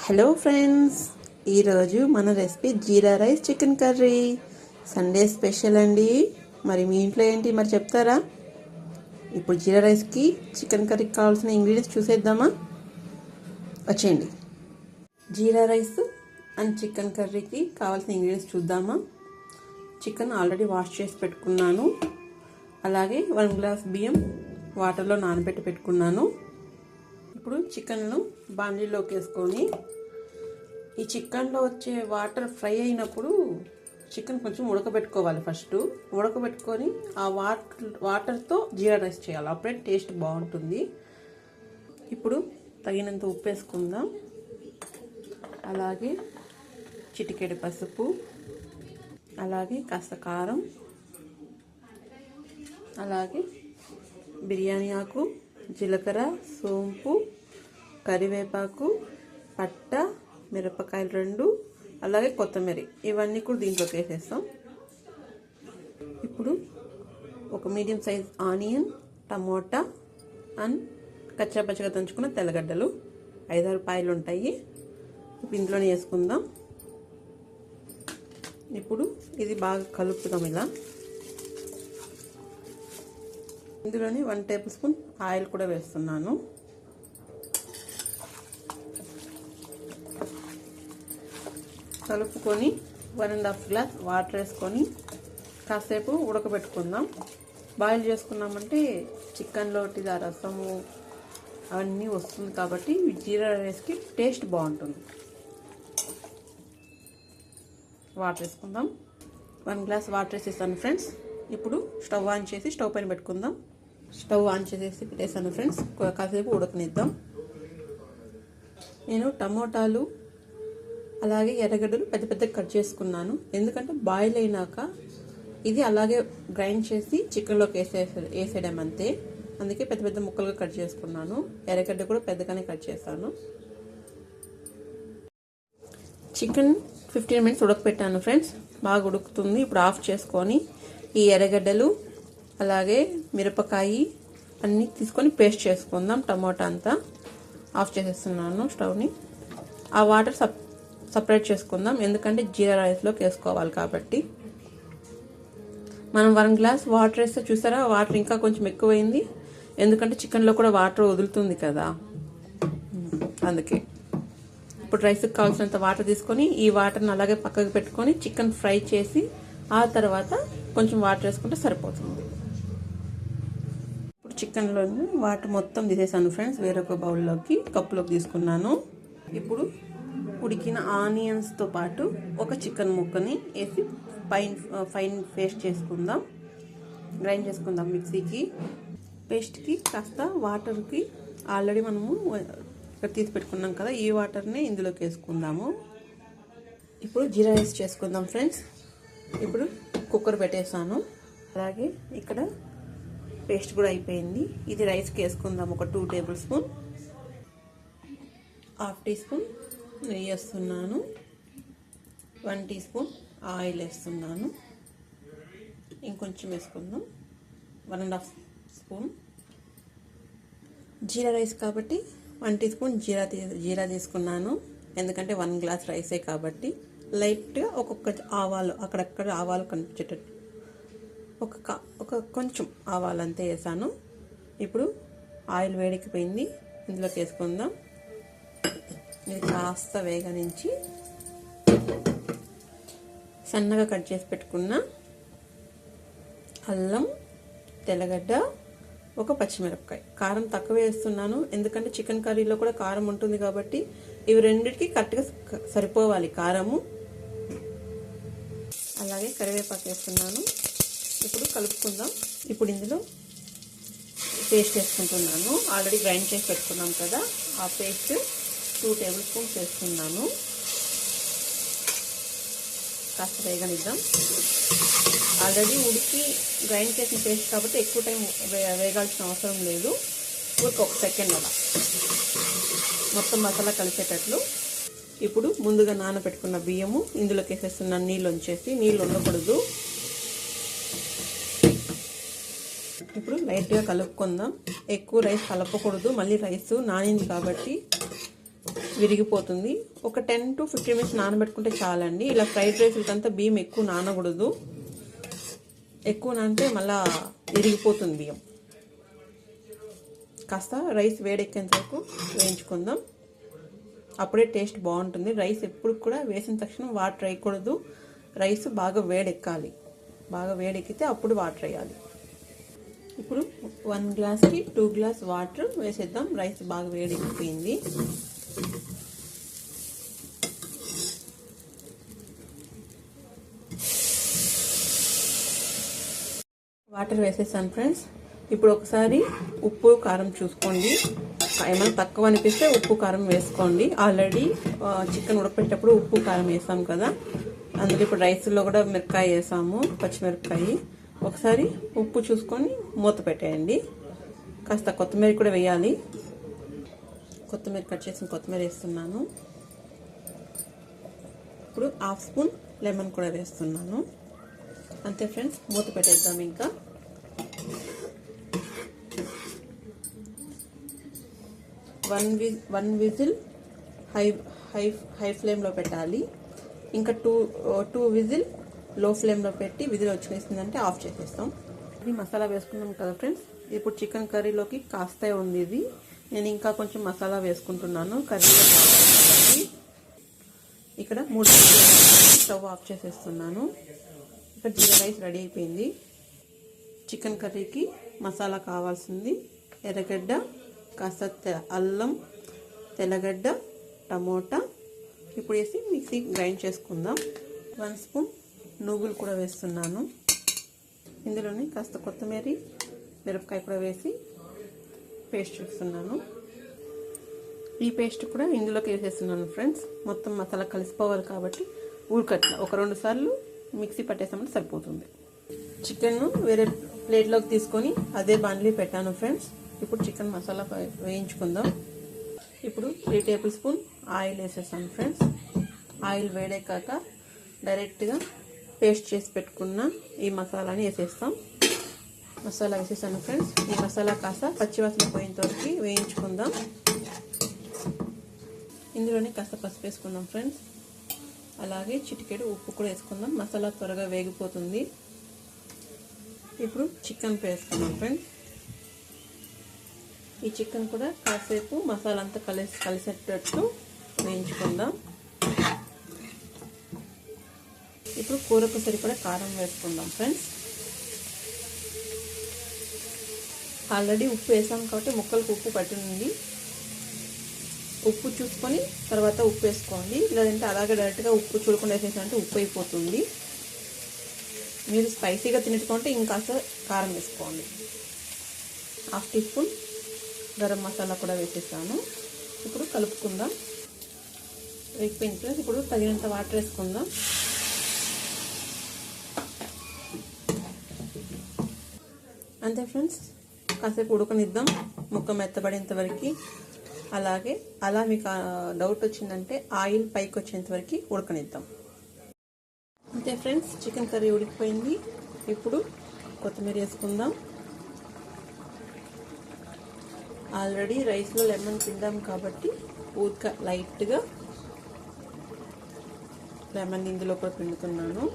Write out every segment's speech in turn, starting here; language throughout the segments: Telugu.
హలో ఫ్రెండ్స్, ఈరోజు మన recipe jeera rice chicken curry. Sunday special అండి. మరి మీ ఇంట్లో ఏంటి మరి చెప్తారా? ఇప్పుడు జీరా రైస్కి చికెన్ కర్రీకి కావాల్సిన ఇంగ్రీడియంట్స్ చూసేద్దామా? వచ్చేయండి. జీరా రైస్ అండ్ చికెన్ కర్రీకి కావాల్సిన ఇంగ్రీడియంట్స్ చూద్దామా? చికెన్ ఆల్రెడీ వాష్ చేసి పెట్టుకున్నాను. అలాగే 1 గ్లాస్ బియ్యం వాటర్లో నానబెట్టి పెట్టుకున్నాను. ఇప్పుడు చికెన్ను బాండీలోకి వేసుకొని ఈ చికెన్లో వచ్చే వాటర్ ఫ్రై అయినప్పుడు చికెన్ కొంచెం ఉడకబెట్టుకోవాలి. ఫస్ట్ ఉడకబెట్టుకొని ఆ వాటర్తో జీరా రైస్ చేయాలి, అప్పుడే టేస్ట్ బాగుంటుంది. ఇప్పుడు తగినంత ఉప్పు వేసుకుందాం. అలాగే చిటికెడు పసుపు, అలాగే కాస్త కారం, అలాగే బిర్యానీ ఆకు, జీలకర్ర, సోంపు, కరివేపాకు, పట్ట, మిరపకాయలు 2, అలాగే కొత్తిమీర, ఇవన్నీ కూడా దీంట్లోకి వేసేస్తాం. ఇప్పుడు ఒక medium size onion, tomato and కచ్చాపచ్చగా దంచుకున్న తెల్లగడ్డలు 5-6 పాయలు ఉంటాయి. ఇందులోనే వేసుకుందాం. ఇప్పుడు ఇది బాగా కలుపుదాం. ఇలా ఇందులోనే 1 టేబుల్ స్పూన్ ఆయిల్ కూడా వేస్తున్నాను. కలుపుకొని 1.5 గ్లాస్ వాటర్ వేసుకొని కాసేపు ఉడకబెట్టుకుందాం. బాయిల్ చేసుకున్నామంటే చికెన్లో ఆ రసము అవన్నీ వస్తుంది కాబట్టి జీరా రైస్కి టేస్ట్ బాగుంటుంది. వాటర్ వేసుకుందాం. 1 గ్లాస్ వాటర్ వేసేసాను ఫ్రెండ్స్. ఇప్పుడు స్టవ్ ఆన్ చేసి స్టవ్ పైన పెట్టుకుందాం. స్టవ్ ఆన్ చేసేసి పెట్టేసాను ఫ్రెండ్స్. కాసేపు ఉడకనిద్దాం. నేను టమోటాలు అలాగే ఎర్రగడ్డలు పెద్ద పెద్దగా కట్ చేసుకున్నాను. ఎందుకంటే బాయిల్ అయినాక ఇది అలాగే గ్రైండ్ చేసి చికెన్లోకి వేసేయడం అంతే. అందుకే పెద్ద పెద్ద ముక్కలుగా కట్ చేసుకున్నాను. ఎర్రగడ్డ కూడా పెద్దగానే కట్ చేశాను. చికెన్ 15 మినిట్స్ ఉడకపెట్టాను ఫ్రెండ్స్. బాగా ఉడుకుతుంది. ఇప్పుడు ఆఫ్ చేసుకొని ఈ ఎర్రగడ్డలు అలాగే మిరపకాయ అన్నీ తీసుకొని పేస్ట్ చేసుకుందాం. టమోటా అంతా ఆఫ్ చేసేస్తున్నాను స్టవ్ని. ఆ వాటర్ సపరేట్ చేసుకుందాం, ఎందుకంటే జీరా రైస్లోకి వేసుకోవాలి కాబట్టి. మనం 1 గ్లాస్ వాటర్ వేస్తే చూసారా, వాటర్ ఇంకా కొంచెం ఎక్కువైంది. ఎందుకంటే చికెన్లో కూడా వాటర్ వదులుతుంది కదా, అందుకే. ఇప్పుడు రైస్కి కావాల్సినంత వాటర్ తీసుకొని ఈ వాటర్ని అలాగే పక్కకు పెట్టుకొని చికెన్ ఫ్రై చేసి ఆ తర్వాత కొంచెం వాటర్ వేసుకుంటే సరిపోతుంది. ఇప్పుడు చికెన్లోని వాటర్ మొత్తం తీసేసాను ఫ్రెండ్స్. వేరొక బౌల్లోకి కప్పులోకి తీసుకున్నాను. ఇప్పుడు ఉడికిన ఆనియన్స్తో పాటు ఒక చికెన్ ముక్కని వేసి ఫైన్ పేస్ట్ చేసుకుందాం. గ్రైండ్ చేసుకుందాం మిక్సీకి. పేస్ట్కి కాస్త వాటర్కి ఆల్రెడీ మనము ఇక్కడ తీసి పెట్టుకున్నాం కదా, ఈ వాటర్ని ఇందులోకి వేసుకుందాము. ఇప్పుడు జీరా రైస్ చేసుకుందాం ఫ్రెండ్స్. ఇప్పుడు కుక్కర్ పెట్టేసాను. అలాగే ఇక్కడ పేస్ట్ కూడా అయిపోయింది. ఇది రైస్కి వేసుకుందాం. ఒక 2 టేబుల్ స్పూన్, 1/2 టీ స్పూన్ నెయ్యి వేస్తున్నాను. 1 టీ స్పూన్ ఆయిల్ వేస్తున్నాను. ఇంకొంచెం వేసుకుందాం. 1.5 స్పూన్ జీరా రైస్ కాబట్టి 1 టీ స్పూన్ జీరా తీసుకున్నాను. ఎందుకంటే 1 గ్లాస్ రైసే కాబట్టి. లైట్గా ఒక్కొక్క ఆవాలు, అక్కడక్కడ ఆవాలు కనిపించేటట్టు ఒక కొంచెం ఆవాలు అంతే వేసాను. ఇప్పుడు ఆయిల్ వేడెక్కిపోయింది. ఇందులోకి వేసుకుందాం. ఇది కాస్త వేగనించి సన్నగా కట్ చేసి పెట్టుకున్న అల్లం, తెల్లగడ్డ, ఒక పచ్చిమిరపకాయ. కారం తక్కువ వేస్తున్నాను, ఎందుకంటే చికెన్ కర్రీలో కూడా కారం ఉంటుంది కాబట్టి ఇవి రెండింటికి కరెక్ట్గా సరిపోవాలి కారము. అలాగే కరివేపాకు వేస్తున్నాను. ఇప్పుడు కలుపుకుందాం. ఇప్పుడు ఇందులో పేస్ట్ వేసుకుంటున్నాను. ఆల్రెడీ గ్రైండ్ చేసి పెట్టుకున్నాం కదా, ఆ పేస్ట్ 2 టేబుల్ స్పూన్స్ వేస్తున్నాను. కాస్త వేగనిద్దాం. ఆల్రెడీ ఉడికి గ్రైండ్ చేసిన పేస్ట్ కాబట్టి ఎక్కువ టైం వేగాల్సిన అవసరం లేదు. ఒక సెకండ్ అలా మొత్తం మసాలా కలిసేటట్లు. ఇప్పుడు ముందుగా నానబెట్టుకున్న బియ్యము ఇందులోకి వేసేస్తున్నాను. నీళ్ళు వచ్చేసి, నీళ్ళు ఉండకూడదు. ఇప్పుడు లైట్గా కలుపుకుందాం. ఎక్కువ రైస్ కలపకూడదు, మళ్ళీ రైస్ నానింది కాబట్టి విరిగిపోతుంది. ఒక 10 to 15 మినిట్స్ నానబెట్టుకుంటే చాలండి. ఇలా ఫ్రైడ్ రైస్లకంతా బియ్యం ఎక్కువ నానకూడదు. ఎక్కువ నానితే మళ్ళా విరిగిపోతుంది బియ్యం. కాస్త రైస్ వేడెక్కేంత వరకు వేయించుకుందాం. అప్పుడే టేస్ట్ బాగుంటుంది. రైస్ ఎప్పుడు కూడా వేసిన తక్షణం వాటర్ వేయకూడదు. రైస్ బాగా వేడెక్కాలి. బాగా వేడెక్కితే అప్పుడు వాటర్ వేయాలి. ఇప్పుడు 1 గ్లాస్కి 2 గ్లాస్ వాటర్ వేసేద్దాం. రైస్ బాగా వేడెక్కిపోయింది. వాటర్ వేసేసాను ఫ్రెండ్స్. ఇప్పుడు ఒకసారి ఉప్పు కారం చూసుకోండి. ఏమైనా తక్కువ అనిపిస్తే ఉప్పు కారం వేసుకోండి. ఆల్రెడీ చికెన్ ఉడకపెట్టేటప్పుడు ఉప్పు కారం వేసాం కదా, అందులో ఇప్పుడు రైస్లో కూడా మిరపకాయ వేసాము, పచ్చిమిరపకాయ. ఒకసారి ఉప్పు చూసుకొని మూత పెట్టేయండి. కాస్త కొత్తిమీర కూడా వేయాలి. కొత్తిమీర కట్ చేసిన కొత్తిమీర వేస్తున్నాను. ఇప్పుడు 1/2 స్పూన్ లెమన్ కూడా వేస్తున్నాను. అంతే ఫ్రెండ్స్, మూత పెట్టేద్దాం. ఇంకా 1 విజిల్ హై ఫ్లేమ్లో పెట్టాలి. ఇంకా 2 విజిల్ లో ఫ్లేమ్లో పెట్టి విజిల్ వచ్చేసిందంటే ఆఫ్ చేసేస్తాం. ఇది మసాలా వేసుకున్నాం కదా ఫ్రెండ్స్. ఇప్పుడు చికెన్ కర్రీలోకి కాస్త ఉంది ఇది. నేను ఇంకా కొంచెం మసాలా వేసుకుంటున్నాను కర్రీలో కాబట్టి. ఇక్కడ 3 స్టవ్ ఆఫ్ చేసేస్తున్నాను. ఇక్కడ జీరా రైస్ రెడీ అయిపోయింది. చికెన్ కర్రీకి మసాలా కావాల్సింది ఎర్రగడ్డ, కాస్త అల్లం, తెల్లగడ్డ, టమోటా ఇప్పుడు వేసి మిక్సీ గ్రైండ్ చేసుకుందాం. 1 స్పూన్ నువ్వులు కూడా వేస్తున్నాను. ఇందులోని కాస్త కొత్తిమీర, మిరపకాయ కూడా వేసి పేస్ట్ చేస్తున్నాను. ఈ పేస్ట్ కూడా ఇందులోకి వేసేస్తున్నాను ఫ్రెండ్స్. మొత్తం మసాలా కలిసిపోవాలి కాబట్టి ఊరికట్ల ఒక 2 సార్లు మిక్సీ పట్టేసామంటే సరిపోతుంది. చికెన్ వేరే ప్లేట్లోకి తీసుకొని అదే బాండ్లీ పెట్టాను ఫ్రెండ్స్. ఇప్పుడు చికెన్ మసాలా వేయించుకుందాం. ఇప్పుడు 3 టేబుల్ స్పూన్ ఆయిల్ వేసేసాను ఫ్రెండ్స్. ఆయిల్ వేడెక్కాక డైరెక్ట్గా పేస్ట్ చేసి పెట్టుకున్న ఈ మసాలాని వేసేస్తాం. మసాలా వేసేసాను ఫ్రెండ్స్. ఈ మసాలా కాస్త పచ్చివాసన పోయేంత వరకు వేయించుకుందాం. ఇందులోనే కాస్త పసుపు వేసుకుందాం ఫ్రెండ్స్. అలాగే చిటికెడు ఉప్పు కూడా వేసుకుందాం. మసాలా త్వరగా వేగిపోతుంది. ఇప్పుడు చికెన్ వేసుకుందాం ఫ్రెండ్స్. ఈ చికెన్ కూడా కాసేపు మసాలా అంతా కలిసేటట్టు వేయించుకుందాం. ఇప్పుడు కూరకు సరిపడా కారం వేసుకుందాం ఫ్రెండ్స్. ఆల్రెడీ ఉప్పు వేసాం కాబట్టి ముక్కలకు ఉప్పు పట్టింది. ఉప్పు చూసుకొని తర్వాత ఉప్పు వేసుకోండి. లేదంటే అలాగే డైరెక్ట్గా ఉప్పు చూడకుండా వేసేసారంటే ఉప్పు అయిపోతుంది. మీరు స్పైసీగా తినట్టుకుంటే ఇంకాస్త కారం వేసుకోండి. 1/2 టీ స్పూన్ గరం మసాలా కూడా వేసేసాను. ఇప్పుడు కలుపుకుందాం. వేగిపోయిన ప్లస్ ఇప్పుడు తగినంత వాటర్ వేసుకుందాం. అంతే ఫ్రెండ్స్, కాసేపు ఉడకనిద్దాం ముక్క మెత్తబడేంత వరకు. అలాగే అలా మీకు డౌట్ వచ్చిందంటే ఆయిల్ పైకి వచ్చేంత వరకు ఉడకనిద్దాం. అంతే ఫ్రెండ్స్, చికెన్ కర్రీ ఉడికిపోయింది. ఇప్పుడు కొత్తిమీర వేసుకుందాం. ఆల్రెడీ రైస్లో లెమన్ పిండాం కాబట్టి ఊరిక లైట్గా లెమన్ ఇందులో కూడా పిండుతున్నాను.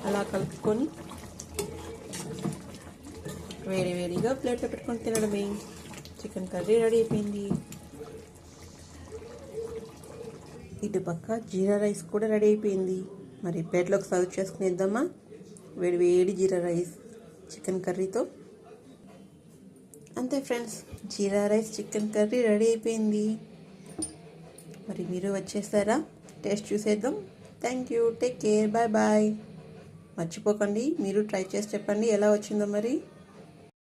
అలా కలుపుకొని వేడిగా ప్లేట్లో పెట్టుకొని తినడమే. చికెన్ కర్రీ రెడీ అయిపోయింది. ఇటుపక్క జీరా రైస్ కూడా రెడీ అయిపోయింది. మరి ప్లేట్లోకి సర్వ్ చేసుకునేద్దామా? వేడి జీరా రైస్ చికెన్ కర్రీతో. అంతే friends, jeera rice chicken curry ready అయిపోయింది. మరి మీరు వచ్చేసారా? టేస్ట్ చూసేద్దాం. Thank you, take care, bye bye. మర్చిపోకండి, మీరు ట్రై చేసి చెప్పండి ఎలా వచ్చిందో మరి.